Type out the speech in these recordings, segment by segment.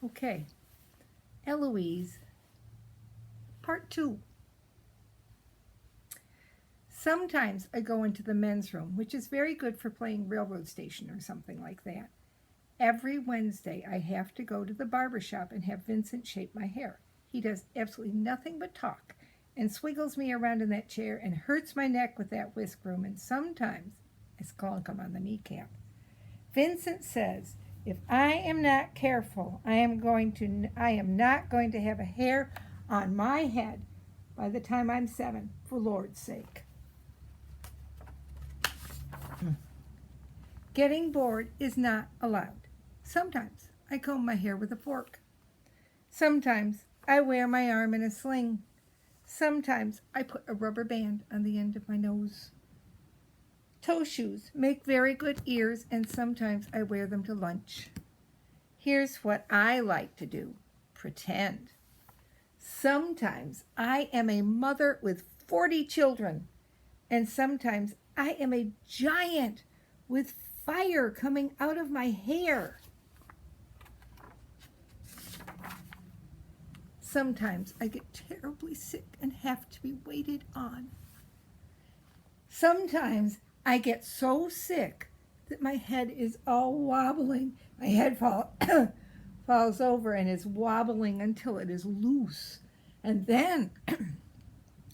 Okay, Eloise, part 2. Sometimes I go into the men's room, which is very good for playing railroad station or something like that. Every Wednesday, I have to go to the barber shop and have Vincent shape my hair. He does absolutely nothing but talk and swiggles me around in that chair and hurts my neck with that whisk broom, and sometimes I squonk him on the kneecap. Vincent says, if I am not careful, I am not going to have a hair on my head by the time I'm 7, for Lord's sake. Getting bored is not allowed. Sometimes I comb my hair with a fork. Sometimes I wear my arm in a sling. Sometimes I put a rubber band on the end of my nose. Toe shoes make very good ears, and sometimes I wear them to lunch. Here's what I like to do: pretend. Sometimes I am a mother with 40 children, and sometimes I am a giant with fire coming out of my hair. Sometimes I get terribly sick and have to be waited on. Sometimes I get so sick that my head is all wobbling. My head falls over and is wobbling until it is loose. And then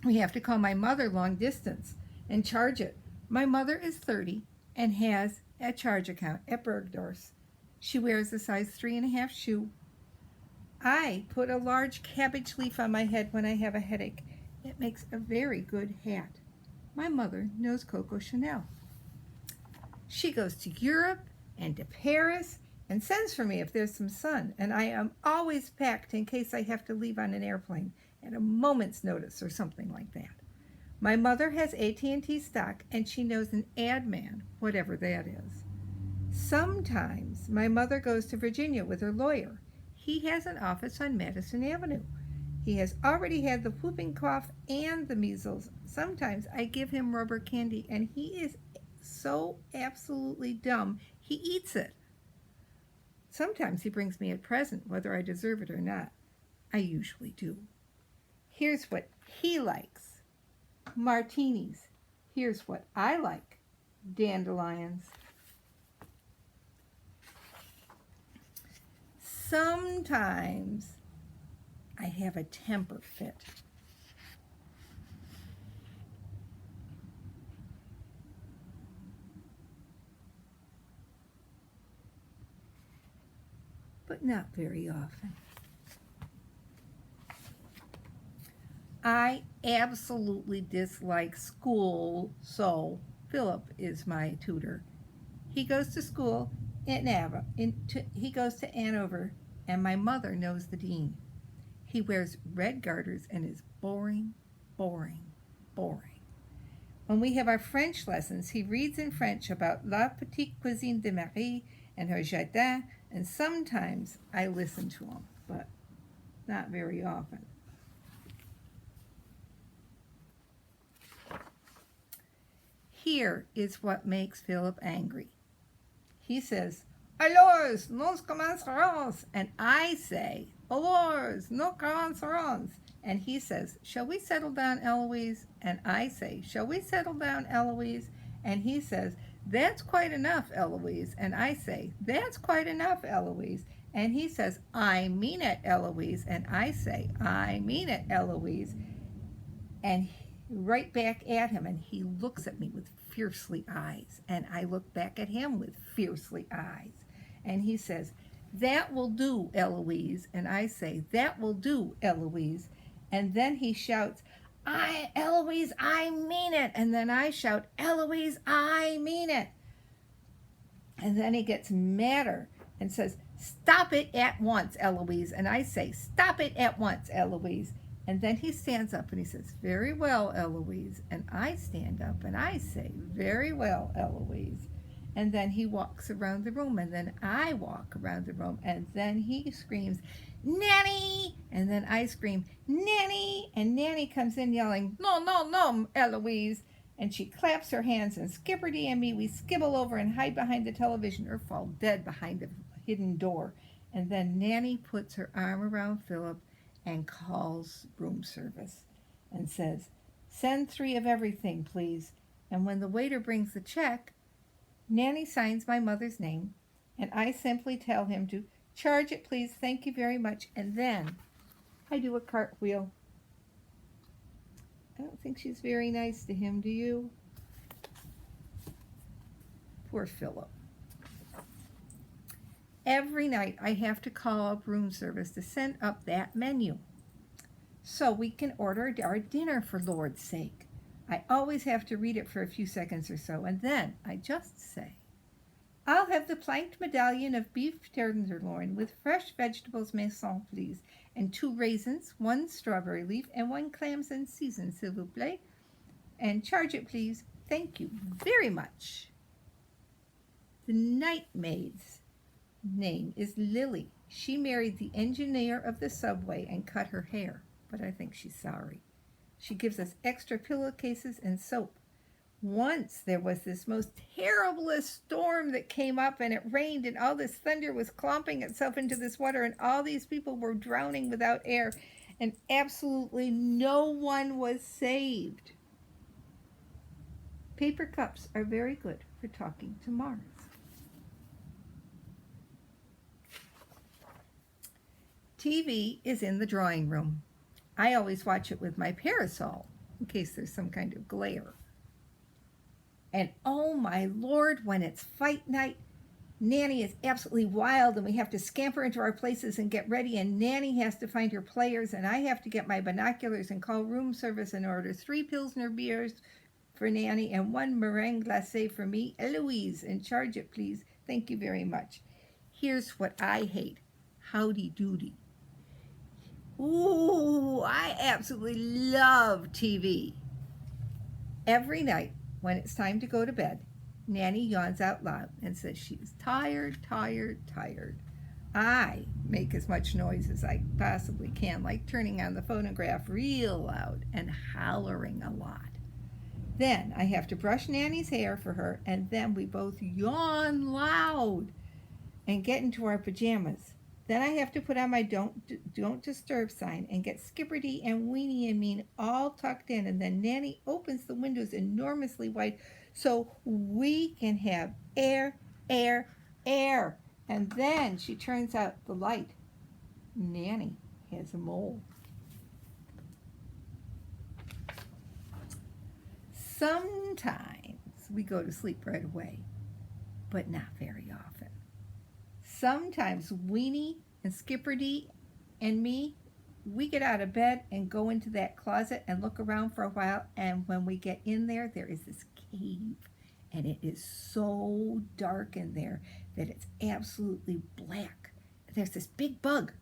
we have to call my mother long distance and charge it. My mother is 30 and has a charge account at Bergdorf's. She wears a size 3.5 shoe. I put a large cabbage leaf on my head when I have a headache. It makes a very good hat. My mother knows Coco Chanel. She goes to Europe and to Paris and sends for me if there's some sun, and I am always packed in case I have to leave on an airplane at a moment's notice or something like that. My mother has AT&T stock, and she knows an ad man, whatever that is. Sometimes my mother goes to Virginia with her lawyer. He has an office on Madison Avenue. He has already had the whooping cough and the measles. Sometimes I give him rubber candy, and he is so absolutely dumb, he eats it. Sometimes he brings me a present, whether I deserve it or not. I usually do. Here's what he likes: martinis. Here's what I like: dandelions. Sometimes I have a temper fit. But not very often. I absolutely dislike school, so Philip is my tutor. He goes to school he goes to Andover, and my mother knows the dean. He wears red garters and is boring, boring, boring. When we have our French lessons, he reads in French about La Petite Cuisine de Marie and her jardin, and sometimes I listen to him, but not very often. Here is what makes Philip angry. He says, "Alors, nous commencerons," and I say, "Alors, nous commencerons." And he says, "Shall we settle down, Eloise?" And I say, "Shall we settle down, Eloise?" And he says, "That's quite enough, Eloise." And I say, "That's quite enough, Eloise." And he says, "I mean it, Eloise." And I say, "I mean it, Eloise." And right back at him, and he looks at me with fiercely eyes, and I look back at him with fiercely eyes. And he says, "That will do, Eloise." And I say, "That will do, Eloise." And then he shouts, Eloise, I mean it." And then I shout, "Eloise, I mean it." And then he gets madder and says, "Stop it at once, Eloise." And I say, "Stop it at once, Eloise." And then he stands up and he says, "Very well, Eloise." And I stand up and I say, "Very well, Eloise." And then he walks around the room, and then I walk around the room, and then he screams, "Nanny!" And then I scream, "Nanny!" And Nanny comes in yelling, "No, no, no, Eloise." And she claps her hands, and Skipperty and me, we skibble over and hide behind the television or fall dead behind a hidden door. And then Nanny puts her arm around Philip and calls room service and says, "Send 3 of everything, please." And when the waiter brings the check, Nanny signs my mother's name, and I simply tell him to charge it, please, thank you very much. And then I do a cartwheel. I don't think she's very nice to him, do you? Poor Philip. Every night I have to call up room service to send up that menu so we can order our dinner, for Lord's sake. I always have to read it for a few seconds or so, and then I just say, "I'll have the planked medallion of beef tenderloin with fresh vegetables maison, please, and 2 raisins, 1 strawberry leaf, and 1 clams and season, s'il vous plaît. And charge it, please. Thank you very much." The night maid's name is Lily. She married the engineer of the subway and cut her hair, but I think she's sorry. She gives us extra pillowcases and soap. Once there was this most terriblest storm that came up, and it rained, and all this thunder was clomping itself into this water, and all these people were drowning without air, and absolutely no one was saved. Paper cups are very good for talking to Mars. TV is in the drawing room. I always watch it with my parasol in case there's some kind of glare. And oh my Lord, when it's fight night, Nanny is absolutely wild, and we have to scamper into our places and get ready, and Nanny has to find her players, and I have to get my binoculars and call room service and order 3 Pilsner beers for Nanny and 1 meringue glacé for me. Eloise, and charge it, please. Thank you very much. Here's what I hate. Howdy doody. Ooh, I absolutely love TV. Every night when it's time to go to bed, Nanny yawns out loud and says she's tired, tired, tired. I make as much noise as I possibly can, like turning on the phonograph real loud and hollering a lot. Then I have to brush Nanny's hair for her, and then we both yawn loud and get into our pajamas. Then I have to put on my don't disturb sign and get Skipperty and Weenie and me all tucked in, and then Nanny opens the windows enormously wide so we can have air, air, air. And then she turns out the light. Nanny has a mole. Sometimes we go to sleep right away, but not very often. Sometimes Weenie and Skipperty and me, we get out of bed and go into that closet and look around for a while, and when we get in there, there is this cave, and it is so dark in there that it's absolutely black. There's this big bug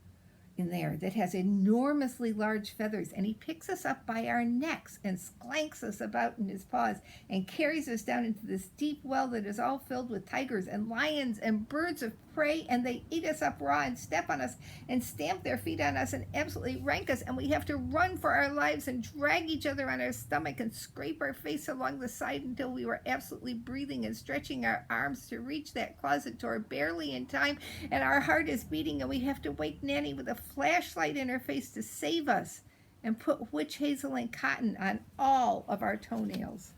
in there that has enormously large feathers, and he picks us up by our necks and sklanks us about in his paws and carries us down into this deep well that is all filled with tigers and lions and birds of prey, and they eat us up raw and step on us and stamp their feet on us and absolutely rank us, and we have to run for our lives and drag each other on our stomach and scrape our face along the side until we were absolutely breathing and stretching our arms to reach that closet door barely in time, and our heart is beating, and we have to wake Nanny with a flashlight in her face to save us and put witch hazel and cotton on all of our toenails.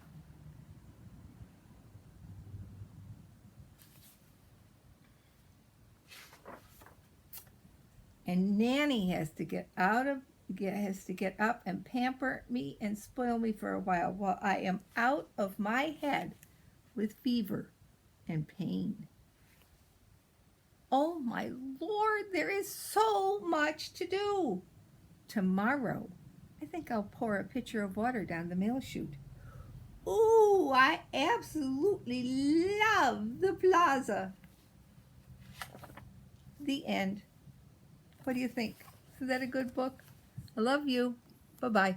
And Nanny has to get up and pamper me and spoil me for a while I am out of my head with fever and pain. Oh my Lord, there is so much to do. Tomorrow, I think I'll pour a pitcher of water down the mail chute. Ooh, I absolutely love the plaza. The end. What do you think? Isn't that a good book? I love you. Bye-bye.